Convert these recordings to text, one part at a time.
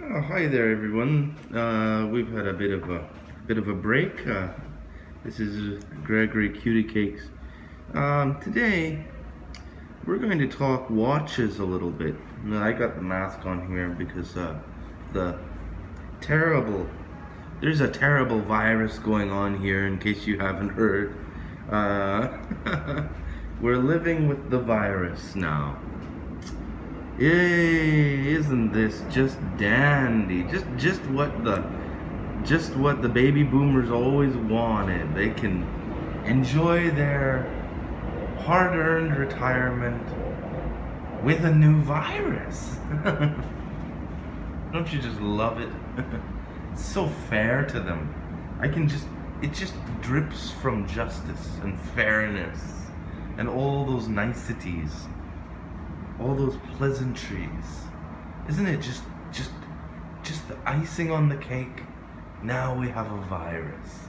Oh, hi there, everyone. We've had a bit of a break. This is Gregory CuDeeCakes. Today we're going to talk watches a little bit. Now, I got the mask on here because there's a terrible virus going on here. In case you haven't heard, we're living with the virus now. Yay, isn't this just dandy? Just what the baby boomers always wanted. They can enjoy their hard-earned retirement with a new virus. Don't you just love it? It's so fair to them. It just drips from justice and fairness and all those niceties. All those pleasantries. Isn't it just the icing on the cake? Now we have a virus.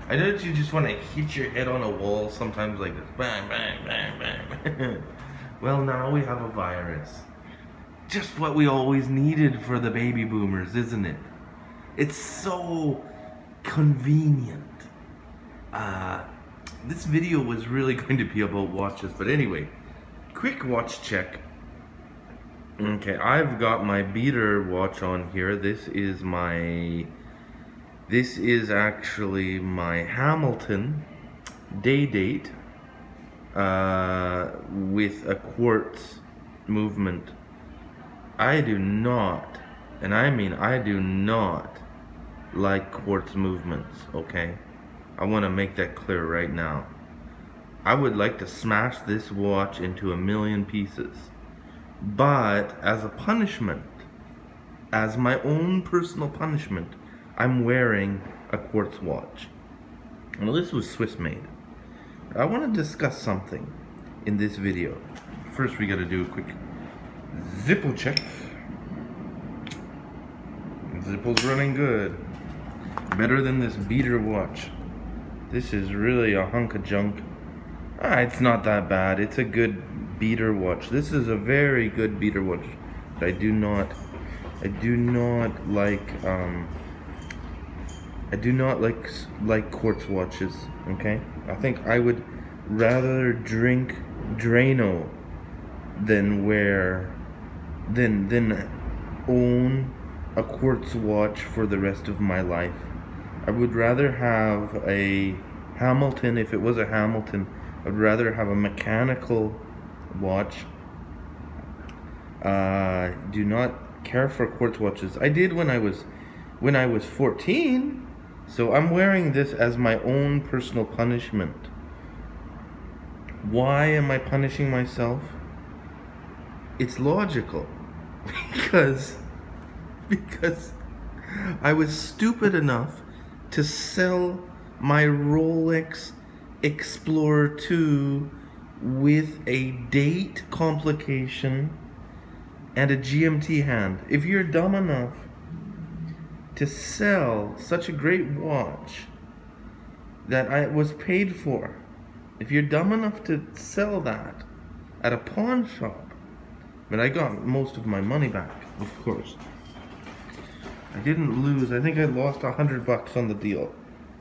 I don't you just want to hit your head on a wall sometimes like this. Bang, bang, bang, bang. Well, now we have a virus. Just what we always needed for the baby boomers, isn't it? It's so convenient. This video was really going to be about watches, but anyway, quick watch check. Okay, I've got my beater watch on here. This is actually my Hamilton day date with a quartz movement. I do not, and I mean I do not like quartz movements, okay? I want to make that clear right now. I would like to smash this watch into 1,000,000 pieces. But as a punishment, as my own personal punishment, I'm wearing a quartz watch. Well, this was Swiss made. I want to discuss something in this video. First, we got to do a quick zippo check. Zippo's running good. Better than this beater watch. This is really a hunk of junk. It's not that bad. It's a good beater watch. This is a very good beater watch. I do not like quartz watches. Okay, I think I would rather drink Drano than own a quartz watch for the rest of my life. I would rather have a Hamilton. If it was a Hamilton, I'd rather have a mechanical watch. Do not care for quartz watches. I did when I was 14. So I'm wearing this as my own personal punishment. Why am I punishing myself? It's logical. because I was stupid enough to sell my Rolex Explorer 2 with a date complication and a GMT hand. If you're dumb enough to sell such a great watch that I was paid for, if you're dumb enough to sell that at a pawn shop, but I got most of my money back, of course. I didn't lose. I think I lost $100 on the deal.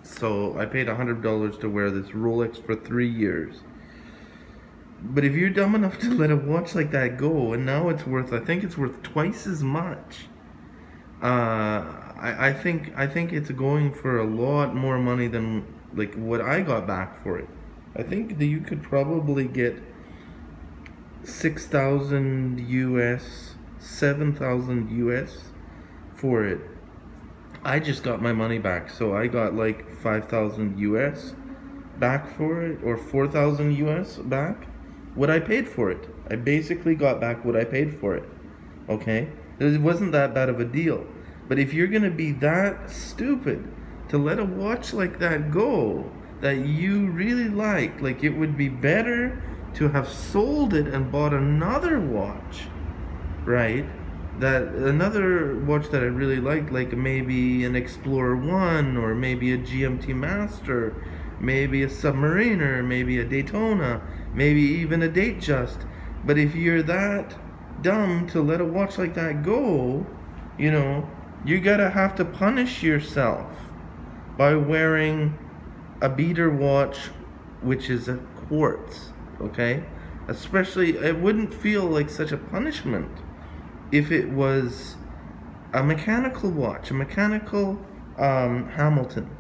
So I paid $100 to wear this Rolex for 3 years. But if you're dumb enough to let a watch like that go, and now it's worth, I think it's worth twice as much. I think it's going for a lot more money than like what I got back for it. I think that you could probably get 6,000 US, 7,000 US for it. I just got my money back, so I got like 5,000 US back for it, or 4,000 US back. What I paid for it. I basically got back what I paid for it. Okay? It wasn't that bad of a deal. But if you're gonna be that stupid to let a watch like that go, that you really like it would be better to have sold it and bought another watch, right? That another watch that I really liked, like maybe an Explorer 1, or maybe a GMT Master, maybe a Submariner, maybe a Daytona, maybe even a Datejust. But if you're that dumb to let a watch like that go. You know, you gotta have to punish yourself by wearing a beater watch, which is a quartz, okay? Especially, it wouldn't feel like such a punishment if it was a mechanical watch, a mechanical Hamilton.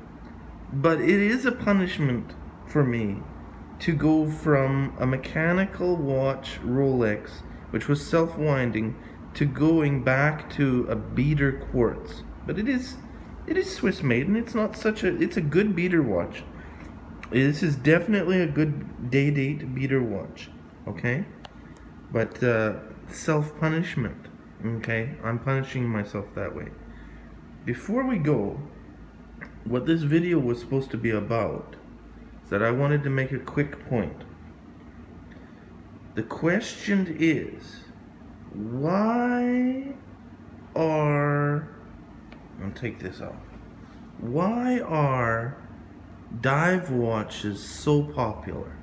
But it is a punishment for me to go from a mechanical watch Rolex, which was self-winding, to going back to a beater quartz. But it is Swiss made, and it's not such a, it's a good beater watch. This is definitely a good day-date beater watch, okay? But self-punishment, okay? I'm punishing myself that way. Before we go, what this video was supposed to be about is that I wanted to make a quick point. The question is, why are, I'll take this off. Why are dive watches so popular?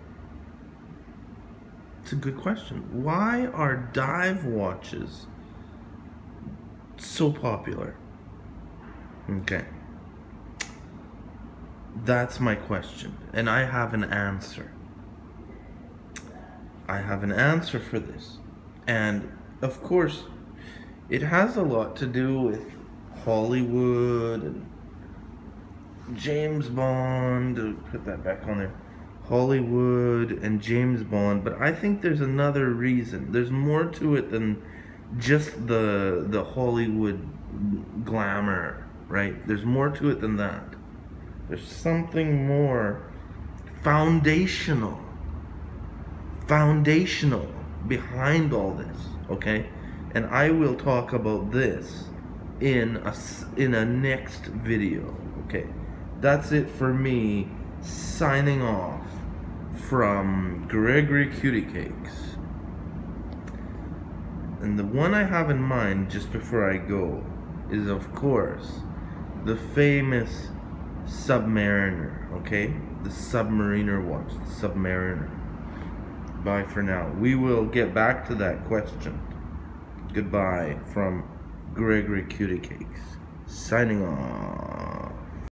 It's a good question. Why are dive watches so popular? Okay. That's my question, and I have an answer. I have an answer for this. And of course, it has a lot to do with Hollywood and James Bond. Put that back on there. Hollywood and James Bond, but I think there's another reason. There's more to it than just the Hollywood glamour, right? There's more to it than that. There's something more foundational behind all this, okay? And I will talk about this in a next video, okay? That's it for me, signing off from Gregory CuDeeCakes. And the one I have in mind just before I go is, of course, the famous Submariner, okay? The Submariner watch, the Submariner. Bye for now. We will get back to that question. Goodbye from Gregory CuDeeCakes. Signing off.